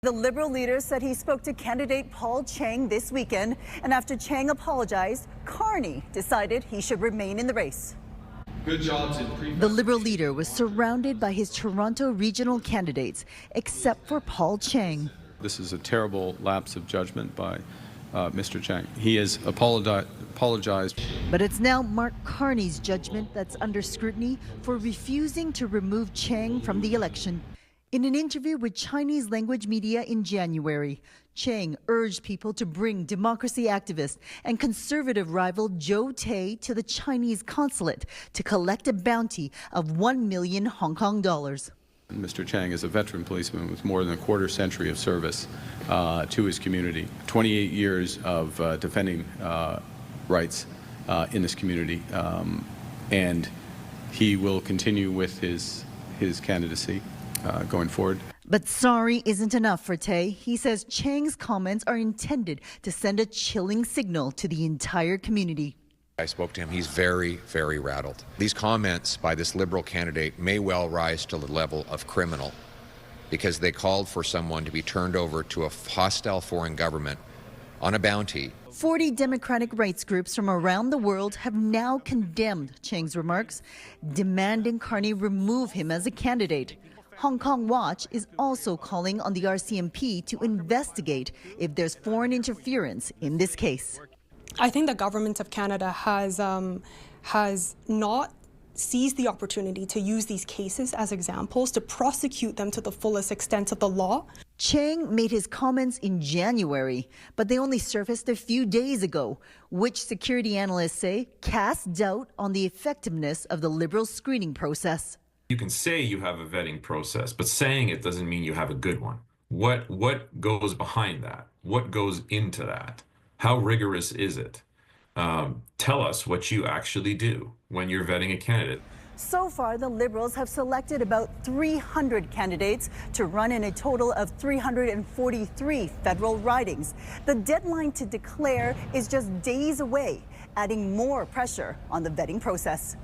The Liberal leader said he spoke to candidate Paul Chiang this weekend, and after Chiang apologized, Carney decided he should remain in the race. Good jobs in The Liberal leader was surrounded by his Toronto regional candidates, except for Paul Chiang. This is a terrible lapse of judgment by Mr. Chiang. He has apologized. But it's now Mark Carney's judgment that's under scrutiny for refusing to remove Chiang from the election. In an interview with Chinese language media in January, Chiang urged people to bring democracy activist and conservative rival Zhou Tai to the Chinese consulate to collect a bounty of 1 million Hong Kong dollars. Mr. Chiang is a veteran policeman with more than a quarter century of service to his community, 28 years of defending rights in this community, and he will continue with his candidacy going forward. But sorry isn't enough for Tai. He says Chiang's comments are intended to send a chilling signal to the entire community. I spoke to him. He's very, very rattled. These comments by this Liberal candidate may well rise to the level of criminal because they called for someone to be turned over to a hostile foreign government on a bounty. 40 democratic rights groups from around the world have now condemned Chiang's remarks, demanding Carney remove him as a candidate. Hong Kong Watch is also calling on the RCMP to investigate if there's foreign interference in this case. I think the government of Canada has not seized the opportunity to use these cases as examples to prosecute them to the fullest extent of the law. Chiang made his comments in January, but they only surfaced a few days ago, which security analysts say casts doubt on the effectiveness of the Liberal screening process. You can say you have a vetting process, but saying it doesn't mean you have a good one. What goes behind that? What goes into that? How rigorous is it? Tell us what you actually do when you're vetting a candidate. So far, the Liberals have selected about 300 candidates to run in a total of 343 federal ridings. The deadline to declare is just days away, adding more pressure on the vetting process.